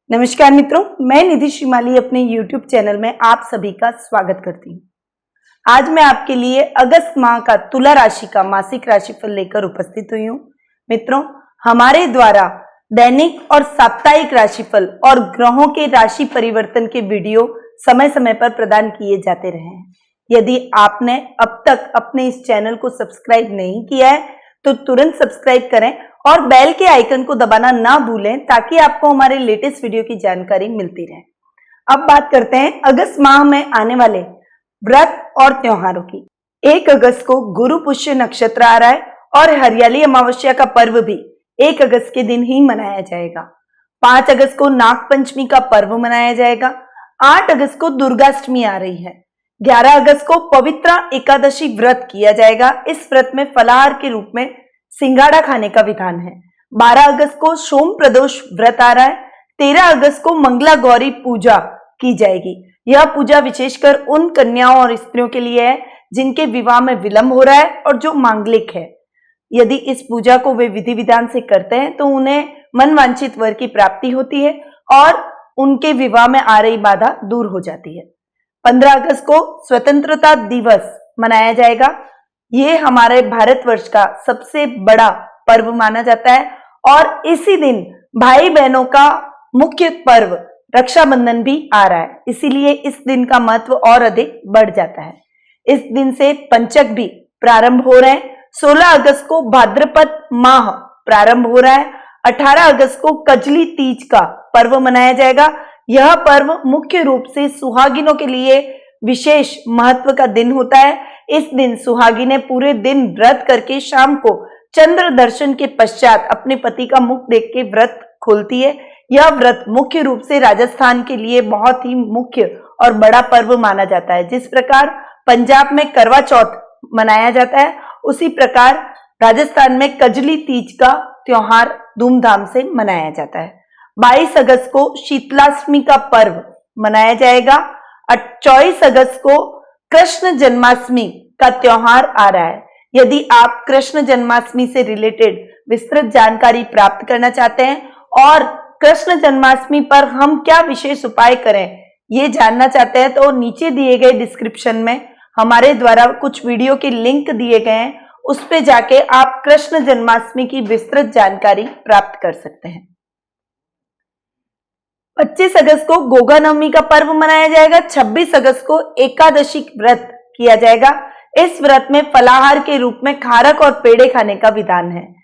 नमस्कार मित्रों, मैं निधि श्रीमाली अपने YouTube चैनल में आप सभी का स्वागत करती हूँ। आज मैं आपके लिए अगस्त माह का तुला राशि का मासिक राशिफल लेकर उपस्थित हुई हूँ। मित्रों, हमारे द्वारा दैनिक और साप्ताहिक राशिफल और ग्रहों के राशि परिवर्तन के वीडियो समय समय पर प्रदान किए जाते रहे हैं। यदि आपने अब तक अपने इस चैनल को सब्सक्राइब नहीं किया है तो तुरंत सब्सक्राइब करें और बेल के आइकन को दबाना ना भूलें ताकि आपको हमारे लेटेस्ट वीडियो की जानकारी मिलती रहे। अब बात करते हैं अगस्त माह में आने वाले व्रत और त्योहारों की। 1 अगस्त को गुरु पुष्य नक्षत्र आ रहा है और हरियाली अमावस्या का पर्व भी 1 अगस्त के दिन ही मनाया जाएगा। 5 अगस्त को नाग पंचमी का पर्व मनाया जाएगा। 8 अगस्त को दुर्गाष्टमी आ रही है। 11 अगस्त को पवित्रा एकादशी व्रत किया जाएगा। इस व्रत में फलाहार के रूप में सिंघाड़ा खाने का विधान है। 12 अगस्त को सोम प्रदोष व्रत आ रहा है। 13 अगस्त को मंगला गौरी पूजा की जाएगी। यह पूजा विशेषकर उन कन्याओं और स्त्रियों के लिए है जिनके विवाह में विलंब हो रहा है और जो मांगलिक है। यदि इस पूजा को वे विधि विधान से करते हैं तो उन्हें मनवांछित वर की प्राप्ति होती है और उनके विवाह में आ रही बाधा दूर हो जाती है। 15 अगस्त को स्वतंत्रता दिवस मनाया जाएगा। ये हमारे भारतवर्ष का सबसे बड़ा पर्व माना जाता है और इसी दिन भाई बहनों का मुख्य पर्व रक्षाबंधन भी आ रहा है, इसीलिए इस दिन का महत्व और अधिक बढ़ जाता है। इस दिन से पंचक भी प्रारंभ हो रहे हैं। 16 अगस्त को भाद्रपद माह प्रारंभ हो रहा है। 18 अगस्त को कजली तीज का पर्व मनाया जाएगा। यह पर्व मुख्य रूप से सुहागिनों के लिए विशेष महत्व का दिन होता है। इस दिन सुहागिनें पूरे दिन व्रत करके शाम को चंद्र दर्शन के पश्चात अपने पति का मुख देख के व्रत खोलती है। यह व्रत मुख्य रूप से राजस्थान के लिए बहुत ही मुख्य और बड़ा पर्व माना जाता है। जिस प्रकार पंजाब में करवा चौथ मनाया जाता है, उसी प्रकार राजस्थान में कजली तीज का त्योहार धूमधाम से मनाया जाता है। 22 अगस्त को शीतलाष्टमी का पर्व मनाया जाएगा। 24 अगस्त को कृष्ण जन्माष्टमी का त्योहार आ रहा है। यदि आप कृष्ण जन्माष्टमी से रिलेटेड विस्तृत जानकारी प्राप्त करना चाहते हैं और कृष्ण जन्माष्टमी पर हम क्या विशेष उपाय करें ये जानना चाहते हैं तो नीचे दिए गए डिस्क्रिप्शन में हमारे द्वारा कुछ वीडियो के लिंक दिए गए हैं, उस पे जाके आप कृष्ण जन्माष्टमी की विस्तृत जानकारी प्राप्त कर सकते हैं। 25 अगस्त को गोगा नवमी का पर्व मनाया जाएगा। 26 अगस्त को एकादशी व्रत किया जाएगा। इस व्रत में फलाहार के रूप में खारक और पेड़े खाने का विधान है।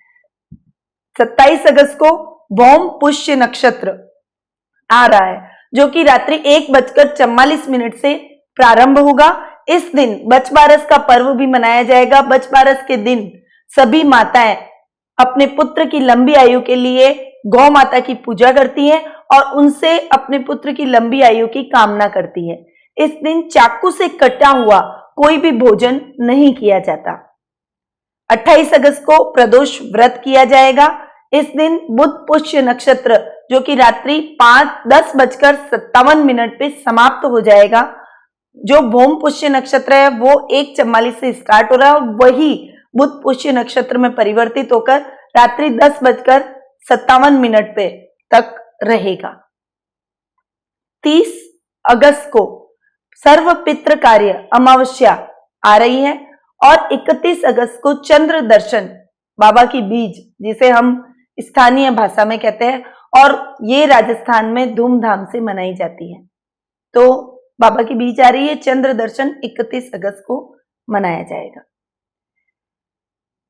27 अगस्त को भौम पुष्य नक्षत्र आ रहा है जो कि रात्रि 1:44 से प्रारंभ होगा। इस दिन बछबारस का पर्व भी मनाया जाएगा। बछबारस के दिन सभी माताएं अपने पुत्र की लंबी आयु के लिए गौ माता की पूजा करती हैं और उनसे अपने पुत्र की लंबी आयु की कामना करती है। इस दिन चाकू से कटा हुआ कोई भी भोजन नहीं किया जाता। 28 अगस्त को प्रदोष व्रत किया जाएगा। इस दिन बुध पुष्य नक्षत्र जो कि रात्रि 10:57 पे समाप्त हो जाएगा। जो भौम पुष्य नक्षत्र है वो 1:44 से स्टार्ट हो रहा है और वही बुध पुष्य नक्षत्र में परिवर्तित होकर रात्रि 10:57 पे तक रहेगा। 30 अगस्त को सर्व पितृ कार्य अमावस्या आ रही है और 31 अगस्त को चंद्र दर्शन बाबा की बीज जिसे हम स्थानीय भाषा में कहते हैं और ये राजस्थान में धूमधाम से मनाई जाती है। तो बाबा की बीज आ रही है, चंद्र दर्शन 31 अगस्त को मनाया जाएगा।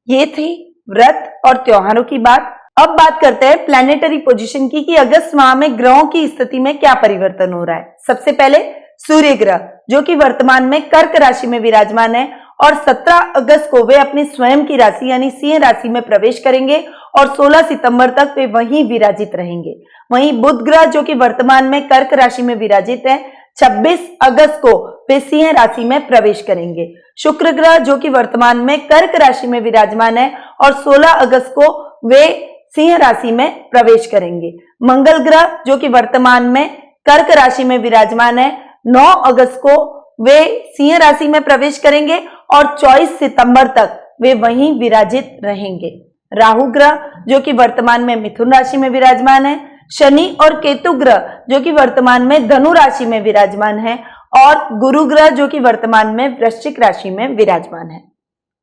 ये थी व्रत और त्योहारों की बात। अब बात करते हैं प्लैनेटरी पोजीशन की कि अगस्त माह में ग्रहों की स्थिति में क्या परिवर्तन हो रहा है। सबसे पहले सूर्य ग्रह जो कि वर्तमान में कर्क राशि में विराजमान है और 17 अगस्त को वे अपनी स्वयं की राशि यानी सिंह राशि में प्रवेश करेंगे और 16 सितंबर तक वे वहीं विराजित रहेंगे। वहीं बुध ग्रह जो कि वर्तमान में कर्क राशि में विराजित है, 26 अगस्त को वे सिंह राशि में प्रवेश करेंगे। शुक्र ग्रह जो कि वर्तमान में कर्क राशि में विराजमान है और 16 अगस्त को वे सिंह राशि में प्रवेश करेंगे। मंगल ग्रह जो कि वर्तमान में कर्क राशि में विराजमान है, 9 अगस्त को वे सिंह राशि में प्रवेश करेंगे और 24 सितंबर तक वे वहीं विराजित रहेंगे। राहु ग्रह जो कि वर्तमान में मिथुन राशि में विराजमान है, शनि और केतु ग्रह जो कि वर्तमान में धनु राशि में विराजमान है और गुरु ग्रह जो कि वर्तमान में वृश्चिक राशि में विराजमान है।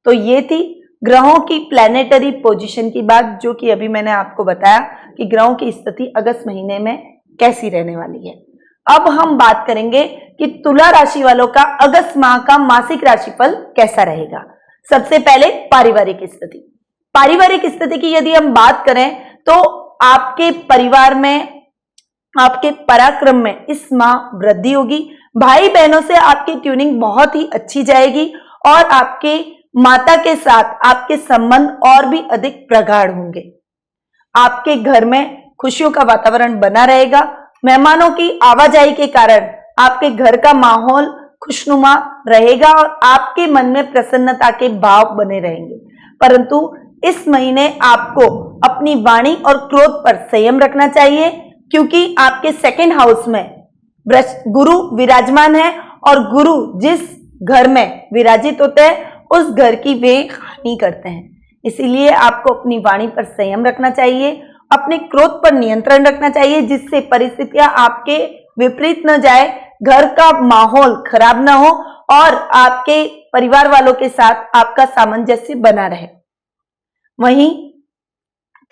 तो ये थी ग्रहों की प्लैनेटरी पोजीशन की बात, जो कि अभी मैंने आपको बताया कि ग्रहों की स्थिति अगस्त महीने में कैसी रहने वाली है। अब हम बात करेंगे कि तुला राशि वालों का अगस्त माह का मासिक राशिफल कैसा रहेगा। सबसे पहले पारिवारिक स्थिति। पारिवारिक स्थिति की यदि हम बात करें तो आपके परिवार में, आपके पराक्रम में इस माह वृद्धि होगी। भाई बहनों से आपकी ट्यूनिंग बहुत ही अच्छी जाएगी और आपके माता के साथ आपके संबंध और भी अधिक प्रगाढ़ होंगे। आपके घर में खुशियों का वातावरण बना रहेगा। मेहमानों की आवाजाही के कारण आपके घर का माहौल खुशनुमा रहेगा और आपके मन में प्रसन्नता के भाव बने रहेंगे। परंतु इस महीने आपको अपनी वाणी और क्रोध पर संयम रखना चाहिए, क्योंकि आपके सेकंड हाउस में गुरु विराजमान है और गुरु जिस घर में विराजित होते हैं उस घर की वे हानि करते हैं। इसीलिए आपको अपनी वाणी पर संयम रखना चाहिए, अपने क्रोध पर नियंत्रण रखना चाहिए, जिससे परिस्थितियां आपके विपरीत न जाए, घर का माहौल खराब ना हो और आपके परिवार वालों के साथ आपका सामंजस्य बना रहे। वहीं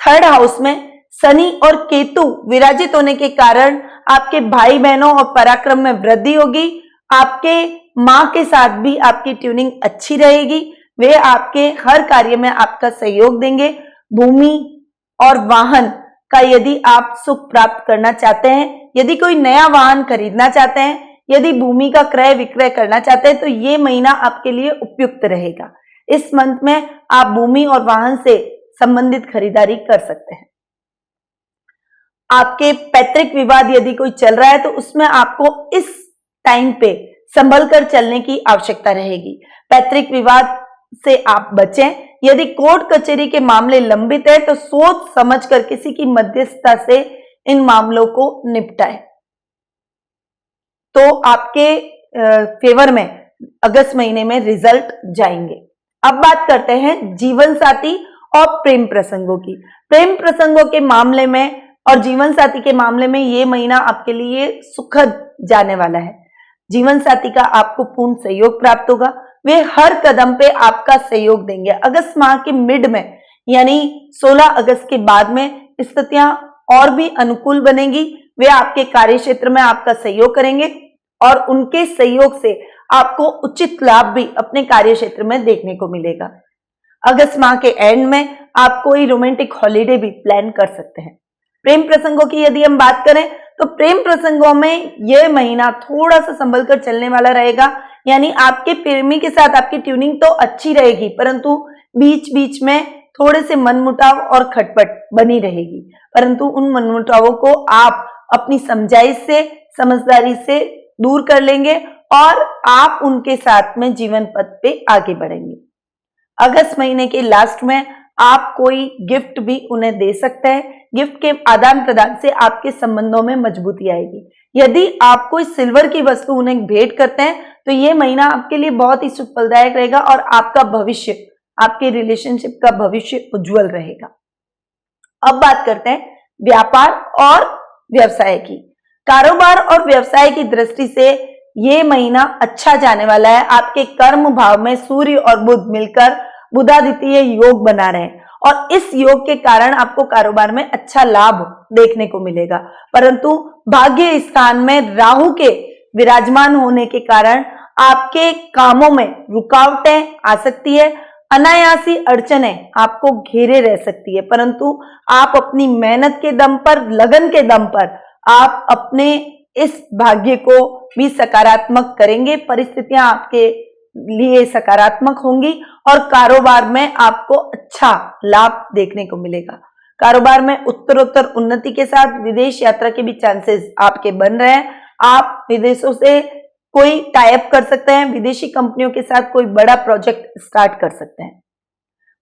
थर्ड हाउस में शनि और केतु विराजित होने के कारण आपके भाई बहनों और पराक्रम में वृद्धि होगी। आपके मां के साथ भी आपकी ट्यूनिंग अच्छी रहेगी, वे आपके हर कार्य में आपका सहयोग देंगे। भूमि और वाहन का यदि आप सुख प्राप्त करना चाहते हैं, यदि कोई नया वाहन खरीदना चाहते हैं, यदि भूमि का क्रय विक्रय करना चाहते हैं, तो ये महीना आपके लिए उपयुक्त रहेगा। इस मंथ में आप भूमि और वाहन से संबंधित खरीदारी कर सकते हैं। आपके पैतृक विवाद यदि कोई चल रहा है तो उसमें आपको इस टाइम पे संभल कर चलने की आवश्यकता रहेगी। पैतृक विवाद से आप बचें। यदि कोर्ट कचहरी के मामले लंबित है तो सोच समझकर किसी की मध्यस्थता से इन मामलों को निपटाएं, तो आपके फेवर में अगस्त महीने में रिजल्ट जाएंगे। अब बात करते हैं जीवन साथी और प्रेम प्रसंगों की। प्रेम प्रसंगों के मामले में और जीवन साथी के मामले में ये महीना आपके लिए सुखद जाने वाला है। जीवन साथी का आपको पूर्ण सहयोग प्राप्त होगा, वे हर कदम पे आपका सहयोग देंगे। अगस्त माह के मिड में यानी 16 अगस्त के बाद में स्थितियां और भी अनुकूल बनेगी। वे आपके कार्य क्षेत्र में आपका सहयोग करेंगे और उनके सहयोग से आपको उचित लाभ भी अपने कार्य क्षेत्र में देखने को मिलेगा। अगस्त माह के एंड में आप कोई रोमांटिक हॉलिडे भी प्लान कर सकते हैं। प्रेम प्रसंगों की यदि हम बात करें तो प्रेम प्रसंगों में यह महीना थोड़ा सा संभल कर चलने वाला रहेगा। यानी आपके प्रेमी के साथ आपकी ट्यूनिंग तो अच्छी रहेगी, परंतु बीच बीच में थोड़े से मनमुटाव और खटपट बनी रहेगी। परंतु उन मनमुटावों को आप अपनी समझाइश से, समझदारी से दूर कर लेंगे और आप उनके साथ में जीवन पथ पे आगे बढ़ेंगे। अगस्त महीने के लास्ट में आप कोई गिफ्ट भी उन्हें दे सकते हैं। गिफ्ट के आदान प्रदान से आपके संबंधों में मजबूती आएगी। यदि आप कोई सिल्वर की वस्तु उन्हें भेंट करते हैं तो ये महीना आपके लिए बहुत ही सुफलदायक रहेगा और आपका भविष्य, आपके रिलेशनशिप का भविष्य उज्जवल रहेगा। अब बात करते हैं व्यापार और व्यवसाय की। कारोबार और व्यवसाय की दृष्टि से ये महीना अच्छा जाने वाला है। आपके कर्म भाव में सूर्य और बुध मिलकर बुधादित्य योग बना रहे हैं और इस योग के कारण आपको कारोबार में अच्छा लाभ देखने को मिलेगा। परंतु भाग्य स्थान में राहु के विराजमान होने के कारण आपके कामों में रुकावटें आ सकती है, अनायासी अड़चनें आपको घेरे रह सकती है। परंतु आप अपनी मेहनत के दम पर, लगन के दम पर आप अपने इस भाग्य को भी सकारात्मक करेंगे। परिस्थितियां आपके लिए सकारात्मक होंगी और कारोबार में आपको अच्छा लाभ देखने को मिलेगा। कारोबार में उत्तरोत्तर उन्नति के साथ विदेश यात्रा के भी चांसेस आपके बन रहे हैं। आप विदेशों से कोई टाई अप कर सकते हैं, विदेशी कंपनियों के साथ कोई बड़ा प्रोजेक्ट स्टार्ट कर सकते हैं।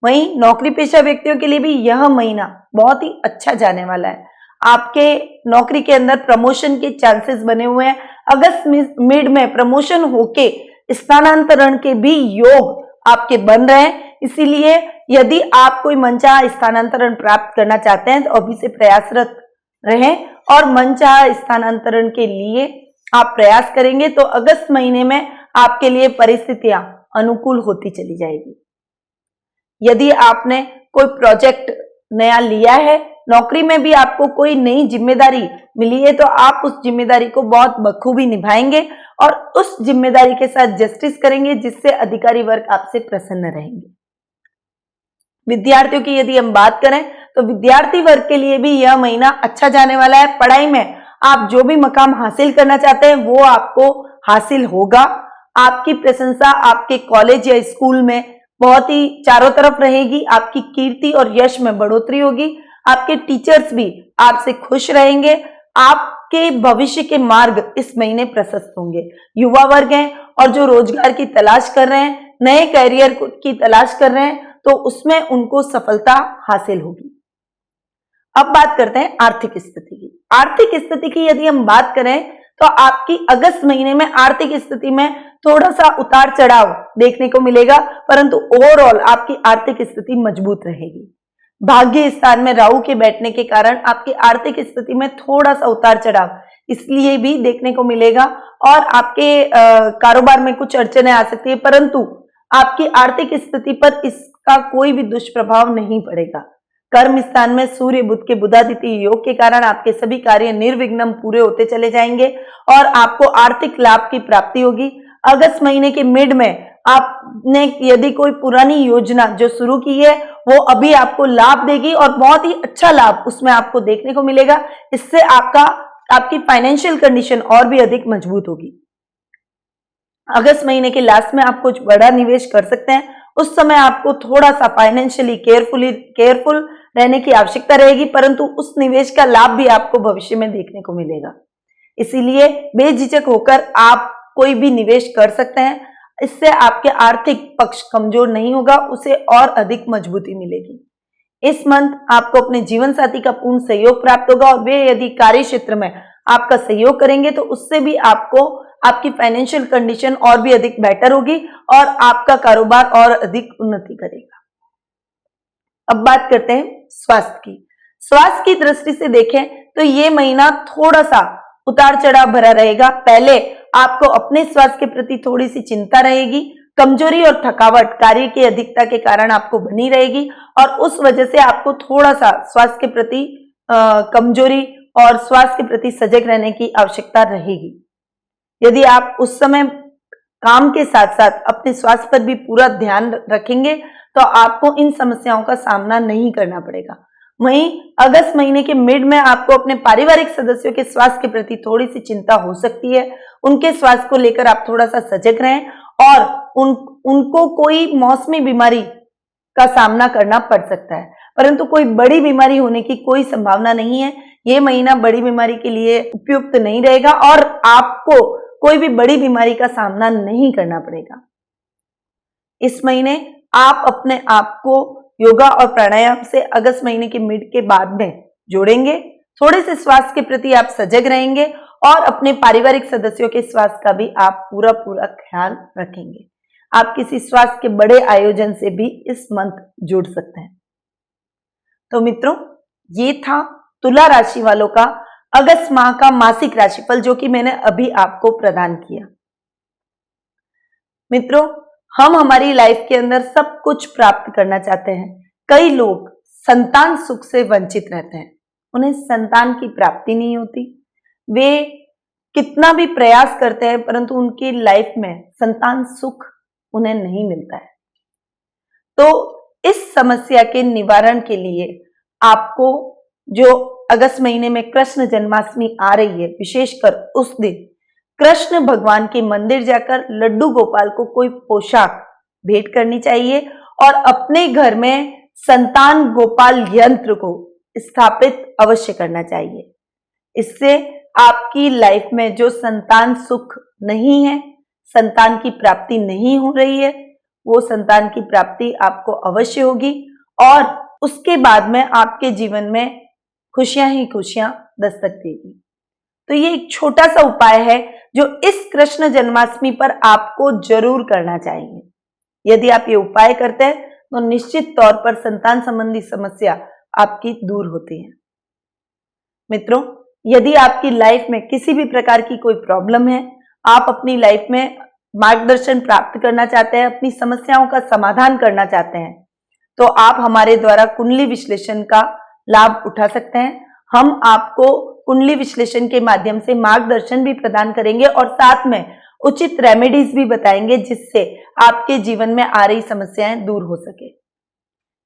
वहीं नौकरी पेशा व्यक्तियों के लिए भी यह महीना बहुत ही अच्छा जाने वाला है। आपके नौकरी के अंदर प्रमोशन के चांसेस बने हुए हैं। अगस्त मिड में प्रमोशन होके स्थानांतरण के भी योग आपके बन रहे हैं। इसीलिए यदि आप कोई मनचाहा स्थानांतरण प्राप्त करना चाहते हैं तो अभी से प्रयासरत रहें और मनचाहा स्थानांतरण के लिए आप प्रयास करेंगे तो अगस्त महीने में आपके लिए परिस्थितियां अनुकूल होती चली जाएगी। यदि आपने कोई प्रोजेक्ट नया लिया है, नौकरी में भी आपको कोई नई जिम्मेदारी मिली है, तो आप उस जिम्मेदारी को बहुत बखूबी निभाएंगे और उस जिम्मेदारी के साथ जस्टिस करेंगे, जिससे अधिकारी वर्ग आपसे प्रसन्न रहेंगे। विद्यार्थियों की यदि हम बात करें तो विद्यार्थी वर्ग के लिए भी यह महीना अच्छा जाने वाला है। पढ़ाई में आप जो भी मकाम हासिल करना चाहते हैं वो आपको हासिल होगा। आपकी प्रशंसा आपके कॉलेज या स्कूल में बहुत ही चारों तरफ रहेगी। आपकी कीर्ति और यश में बढ़ोतरी होगी। आपके टीचर्स भी आपसे खुश रहेंगे। आपके भविष्य के मार्ग इस महीने प्रशस्त होंगे। युवा वर्ग हैं और जो रोजगार की तलाश कर रहे हैं, नए करियर की तलाश कर रहे हैं, तो उसमें उनको सफलता हासिल होगी। अब बात करते हैं आर्थिक स्थिति की। आर्थिक स्थिति की यदि हम बात करें तो आपकी अगस्त महीने में आर्थिक स्थिति में थोड़ा सा उतार चढ़ाव देखने को मिलेगा, परंतु ओवरऑल आपकी आर्थिक स्थिति मजबूत रहेगी। भाग्य स्थान में राहु के बैठने के कारण आपकी आर्थिक स्थिति में थोड़ा सा उतार चढ़ाव इसलिए भी देखने को मिलेगा और आपके कारोबार में कुछ अड़चनें आ सकती है, परंतु आपकी आर्थिक स्थिति पर इसका कोई भी दुष्प्रभाव नहीं पड़ेगा। कर्म स्थान में सूर्य बुध के बुधादित्य योग के कारण आपके सभी कार्य निर्विघ्न पूरे होते चले जाएंगे और आपको आर्थिक लाभ की प्राप्ति होगी। अगस्त महीने के मिड में आपने यदि कोई पुरानी योजना जो शुरू की है वो अभी आपको लाभ देगी और बहुत ही अच्छा लाभ उसमें आपको देखने को मिलेगा। इससे आपकी फाइनेंशियल कंडीशन और भी अधिक मजबूत होगी। अगस्त महीने के लास्ट में आप कुछ बड़ा निवेश कर सकते हैं। उस समय आपको थोड़ा सा फाइनेंशियली केयरफुल रहने की आवश्यकता रहेगी, परंतु उस निवेश का लाभ भी आपको भविष्य में देखने को मिलेगा। इसीलिए बेझिझक होकर आप कोई भी निवेश कर सकते हैं। इससे आपके आर्थिक पक्ष कमजोर नहीं होगा, उसे और अधिक मजबूती मिलेगी। इस मंथ आपको अपने जीवन साथी का पूर्ण सहयोग प्राप्त होगा और वे यदि कार्य क्षेत्र में आपका सहयोग करेंगे तो उससे भी आपको आपकी फाइनेंशियल कंडीशन और भी अधिक बेटर होगी और आपका कारोबार और अधिक उन्नति करेगा। अब बात करते हैं स्वास्थ्य की। स्वास्थ्य की दृष्टि से देखें तो ये महीना थोड़ा सा उतार चढ़ाव भरा रहेगा। पहले आपको अपने स्वास्थ्य के प्रति थोड़ी सी चिंता रहेगी। कमजोरी और थकावट कार्य की अधिकता के कारण आपको बनी रहेगी और उस वजह से आपको थोड़ा सा स्वास्थ्य के प्रति कमजोरी और स्वास्थ्य के प्रति सजग रहने की आवश्यकता रहेगी। यदि आप उस समय काम के साथ साथ अपने स्वास्थ्य पर भी पूरा ध्यान रखेंगे तो आपको इन समस्याओं का सामना नहीं करना पड़ेगा। वहीं अगस्त महीने के मिड में आपको अपने पारिवारिक सदस्यों के स्वास्थ्य के प्रति थोड़ी सी चिंता हो सकती है। उनके स्वास्थ्य को लेकर आप थोड़ा सा सजग रहें और उनको कोई मौसमी बीमारी का सामना करना पड़ सकता है, परंतु कोई बड़ी बीमारी होने की कोई संभावना नहीं है। ये महीना बड़ी बीमारी के लिए उपयुक्त नहीं रहेगा और आपको कोई भी बड़ी बीमारी का सामना नहीं करना पड़ेगा। इस महीने आप अपने आप को योगा और प्राणायाम से अगस्त महीने के मिड के बाद में जोड़ेंगे। थोड़े से स्वास्थ्य के प्रति आप सजग रहेंगे और अपने पारिवारिक सदस्यों के स्वास्थ्य का भी आप पूरा ख्याल रखेंगे। आप किसी स्वास्थ्य के बड़े आयोजन से भी इस मंथ जुड़ सकते हैं। तो मित्रों, ये था तुला राशि वालों का अगस्त माह का मासिक राशिफल जो कि मैंने अभी आपको प्रदान किया। मित्रों, हम हमारी लाइफ के अंदर सब कुछ प्राप्त करना चाहते हैं। कई लोग संतान सुख से वंचित रहते हैं, उन्हें संतान की प्राप्ति नहीं होती। वे कितना भी प्रयास करते हैं परंतु उनकी लाइफ में संतान सुख उन्हें नहीं मिलता है। तो इस समस्या के निवारण के लिए आपको जो अगस्त महीने में कृष्ण जन्माष्टमी आ रही है, विशेषकर उस दिन कृष्ण भगवान के मंदिर जाकर लड्डू गोपाल को कोई पोशाक भेंट करनी चाहिए और अपने घर में संतान गोपाल यंत्र को स्थापित अवश्य करना चाहिए। इससे आपकी लाइफ में जो संतान सुख नहीं है, संतान की प्राप्ति नहीं हो रही है, वो संतान की प्राप्ति आपको अवश्य होगी और उसके बाद में आपके जीवन में खुशियां ही खुशियां दस्तक देगी। तो ये एक छोटा सा उपाय है जो इस कृष्ण जन्माष्टमी पर आपको जरूर करना चाहिए। यदि आप ये उपाय करते हैं तो निश्चित तौर पर संतान संबंधी समस्या आपकी दूर होती है। मित्रों, यदि आपकी लाइफ में किसी भी प्रकार की कोई प्रॉब्लम है, आप अपनी लाइफ में मार्गदर्शन प्राप्त करना चाहते हैं, अपनी समस्याओं का समाधान करना चाहते हैं, तो आप हमारे द्वारा कुंडली विश्लेषण का लाभ उठा सकते हैं। हम आपको कुंडली विश्लेषण के माध्यम से मार्गदर्शन भी प्रदान करेंगे और साथ में उचित रेमेडीज भी बताएंगे जिससे आपके जीवन में आ रही समस्याएं दूर हो सके।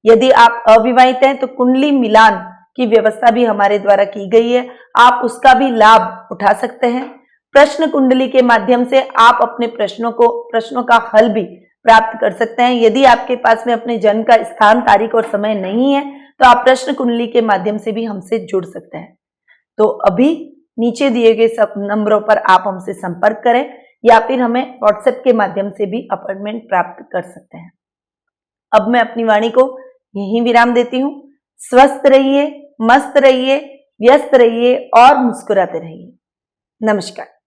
यदि आप अविवाहित हैं तो कुंडली मिलान की व्यवस्था भी हमारे द्वारा की गई है, आप उसका भी लाभ उठा सकते हैं। प्रश्न कुंडली के माध्यम से आप अपने प्रश्नों का हल भी प्राप्त कर सकते हैं। यदि आपके पास में अपने जन्म का स्थान, तारीख और समय नहीं है तो आप प्रश्न कुंडली के माध्यम से भी हमसे जुड़ सकते हैं। तो अभी नीचे दिए गए सब नंबरों पर आप हमसे संपर्क करें या फिर हमें व्हाट्सएप के माध्यम से भी अपॉइंटमेंट प्राप्त कर सकते हैं। अब मैं अपनी वाणी को यहीं विराम देती हूँ। स्वस्थ रहिए, मस्त रहिए, व्यस्त रहिए और मुस्कुराते रहिए। नमस्कार।